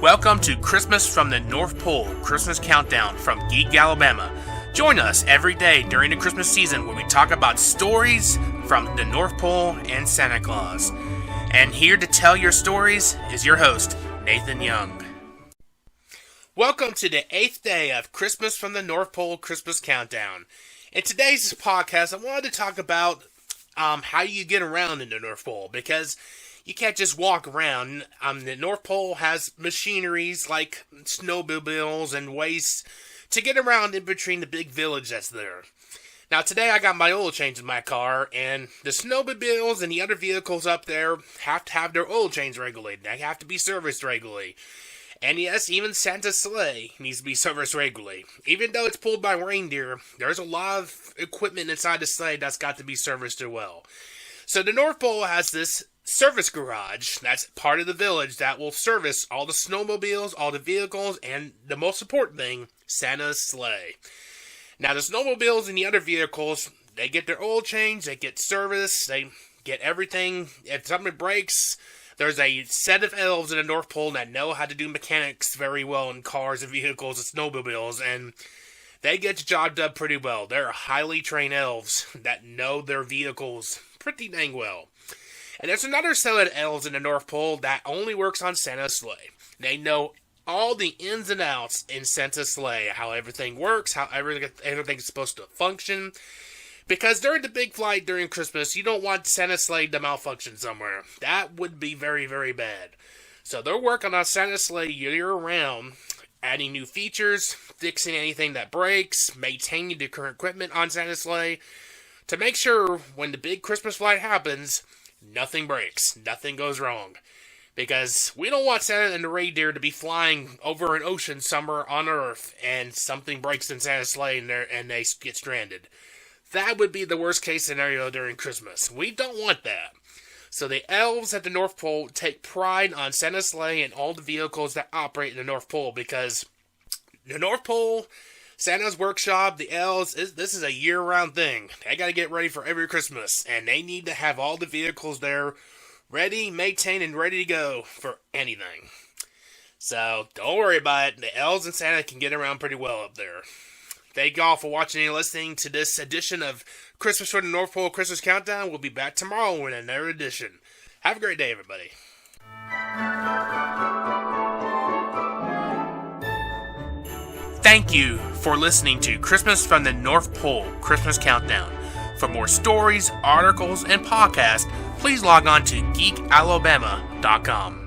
Welcome to Christmas from the North Pole, Christmas Countdown from Geek, Alabama. Join us every day during the Christmas season where we talk about stories from the North Pole and Santa Claus. And here to tell your stories is your host, Nathan Young. Welcome to the 8th day of Christmas from the North Pole, Christmas Countdown. In today's podcast, I wanted to talk about how you get around in the North Pole, because you can't just walk around. The North Pole has machineries like snowmobiles and ways to get around in between the big village that's there. Now today I got my oil change in my car, and the snowmobiles and the other vehicles up there have to have their oil change regulated. They have to be serviced regularly. And yes, even Santa's sleigh needs to be serviced regularly. Even though it's pulled by reindeer, there's a lot of equipment inside the sleigh that's got to be serviced as well. So the North Pole has this service garage that's part of the village that will service all the snowmobiles, all the vehicles, and the most important thing, Santa's sleigh. Now the snowmobiles and the other vehicles, they get their oil change, they get service, they get everything. If something breaks, there's a set of elves in the North Pole that know how to do mechanics very well in cars and vehicles and snowmobiles, and they get the job done pretty well. They're highly trained elves that know their vehicles pretty dang well. And there's another set of elves in the North Pole that only works on Santa's sleigh. They know all the ins and outs in Santa's sleigh, how everything works, how everything's supposed to function. Because during the big flight during Christmas, you don't want Santa's sleigh to malfunction somewhere. That would be very, very bad. So they're working on Santa's sleigh year-round, adding new features, fixing anything that breaks, maintaining the current equipment on Santa's sleigh, to make sure when the big Christmas flight happens, nothing breaks, nothing goes wrong. Because we don't want Santa and the reindeer to be flying over an ocean somewhere on Earth and something breaks in Santa's sleigh and they get stranded. That would be the worst case scenario during Christmas. We don't want that. So the elves at the North Pole take pride on Santa's sleigh and all the vehicles that operate in the North Pole, because the North Pole, Santa's workshop, the elves, this is a year-round thing. They got to get ready for every Christmas, and they need to have all the vehicles there ready, maintained, and ready to go for anything. So don't worry about it. The elves and Santa can get around pretty well up there. Thank y'all for watching and listening to this edition of Christmas from the North Pole Christmas Countdown. We'll be back tomorrow with another edition. Have a great day, everybody. Thank you for listening to Christmas from the North Pole Christmas Countdown. For more stories, articles, and podcasts, please log on to geekalabama.com.